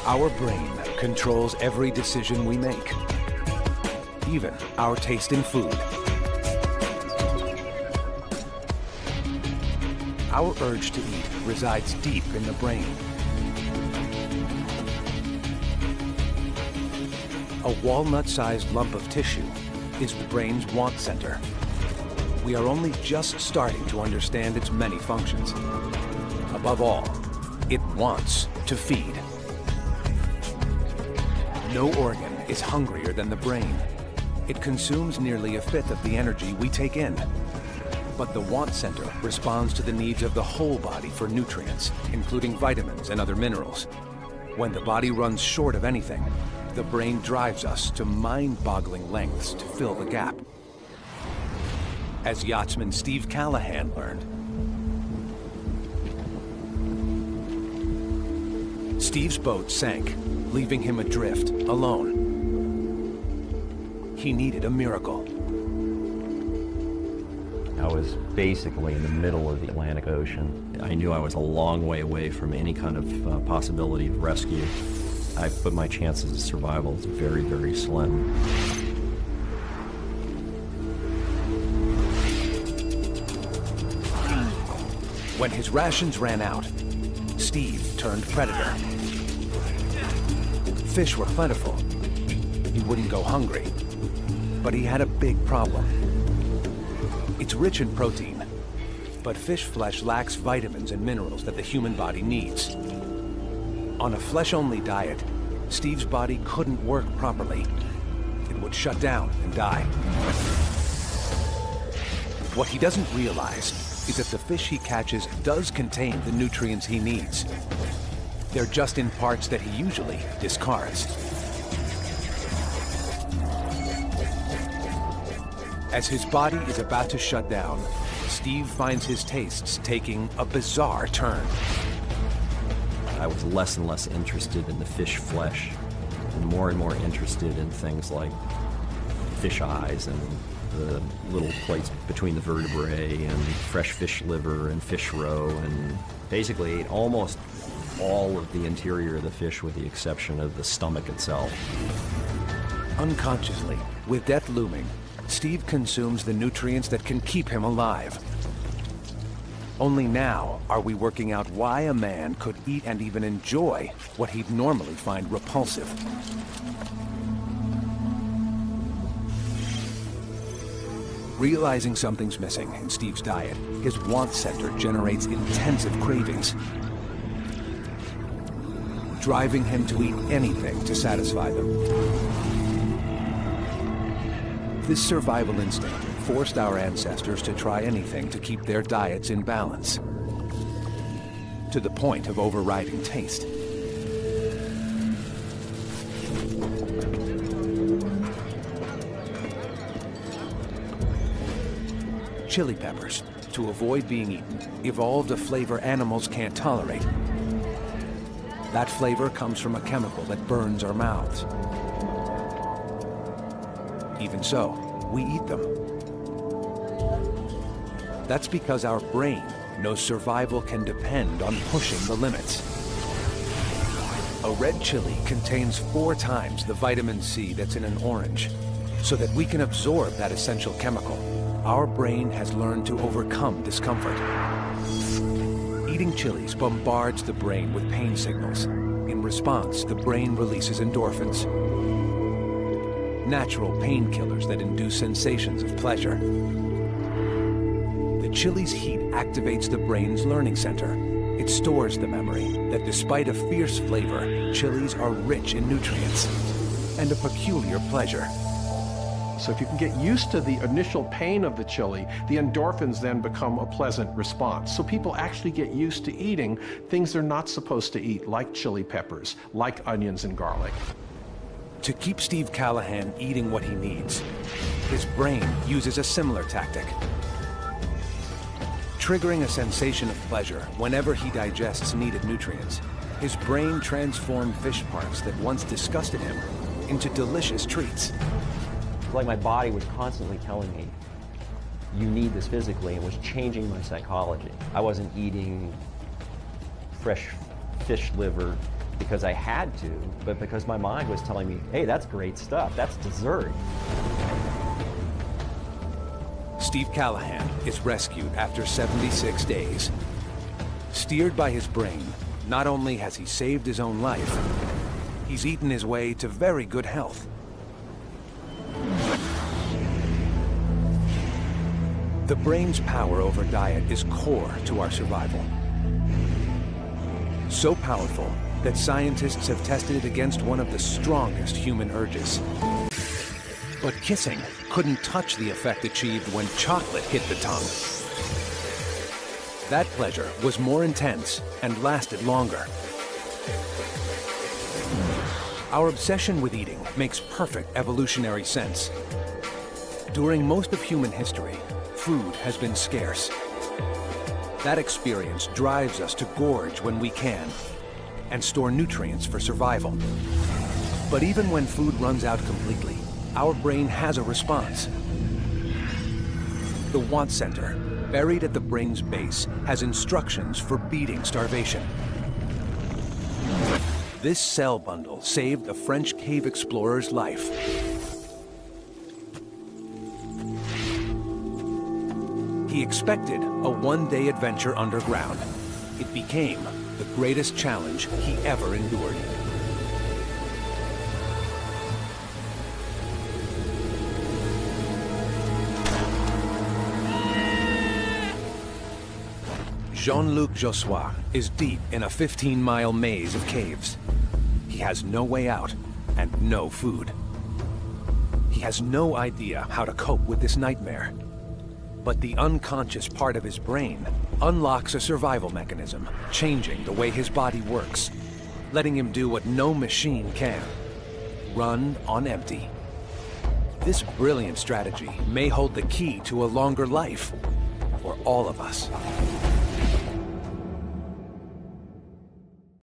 Our brain controls every decision we make, even our taste in food. Our urge to eat resides deep in the brain. A walnut-sized lump of tissue is the brain's want center. We are only just starting to understand its many functions. Above all, it wants to feed. No organ is hungrier than the brain. It consumes nearly a fifth of the energy we take in. But the want center responds to the needs of the whole body for nutrients, including vitamins and other minerals. When the body runs short of anything, the brain drives us to mind-boggling lengths to fill the gap. As yachtsman Steve Callahan learned, Steve's boat sank, leaving him adrift, alone. He needed a miracle. I was basically in the middle of the Atlantic Ocean. I knew I was a long way away from any kind of possibility of rescue. I put my chances of survival as very, very slim. When his rations ran out, Steve turned predator. Fish were plentiful. He wouldn't go hungry. But he had a big problem. It's rich in protein, but fish flesh lacks vitamins and minerals that the human body needs. On a flesh-only diet, Steve's body couldn't work properly. It would shut down and die. What he doesn't realize is that the fish he catches does contain the nutrients he needs. They're just in parts that he usually discards. As his body is about to shut down, Steve finds his tastes taking a bizarre turn. I was less and less interested in the fish flesh and more interested in things like fish eyes and the little plates between the vertebrae and fresh fish liver and fish roe, and basically ate almost all of the interior of the fish with the exception of the stomach itself. Unconsciously, with death looming, Steve consumes the nutrients that can keep him alive. Only now are we working out why a man could eat and even enjoy what he'd normally find repulsive. Realizing something's missing in Steve's diet, his want center generates intensive cravings, driving him to eat anything to satisfy them. This survival instinct forced our ancestors to try anything to keep their diets in balance, to the point of overriding taste. Chili peppers, to avoid being eaten, evolved a flavor animals can't tolerate. That flavor comes from a chemical that burns our mouths. Even so, we eat them. That's because our brain knows survival can depend on pushing the limits. A red chili contains 4 times the vitamin C that's in an orange. So that we can absorb that essential chemical, our brain has learned to overcome discomfort. Eating chilies bombards the brain with pain signals. In response, the brain releases endorphins, natural painkillers that induce sensations of pleasure. The chili's heat activates the brain's learning center. It stores the memory that despite a fierce flavor, chilies are rich in nutrients and a peculiar pleasure. So if you can get used to the initial pain of the chili, the endorphins then become a pleasant response. So people actually get used to eating things they're not supposed to eat, like chili peppers, like onions and garlic. To keep Steve Callahan eating what he needs, his brain uses a similar tactic. Triggering a sensation of pleasure whenever he digests needed nutrients, his brain transformed fish parts that once disgusted him into delicious treats. Like my body was constantly telling me, you need this physically, and was changing my psychology. I wasn't eating fresh fish liver because I had to, but because my mind was telling me, hey, that's great stuff, that's dessert. Steve Callahan is rescued after 76 days. Steered by his brain, not only has he saved his own life, he's eaten his way to very good health. The brain's power over diet is core to our survival. So powerful that scientists have tested it against one of the strongest human urges. But kissing couldn't touch the effect achieved when chocolate hit the tongue. That pleasure was more intense and lasted longer. Our obsession with eating makes perfect evolutionary sense. During most of human history, food has been scarce. That experience drives us to gorge when we can and store nutrients for survival. But even when food runs out completely, our brain has a response. The want center, buried at the brain's base, has instructions for beating starvation. This cell bundle saved a French cave explorer's life. He expected a one-day adventure underground. It became the greatest challenge he ever endured. Jean-Luc Jossois is deep in a 15-mile maze of caves. He has no way out and no food. He has no idea how to cope with this nightmare. But the unconscious part of his brain unlocks a survival mechanism, changing the way his body works, letting him do what no machine can: run on empty. This brilliant strategy may hold the key to a longer life for all of us.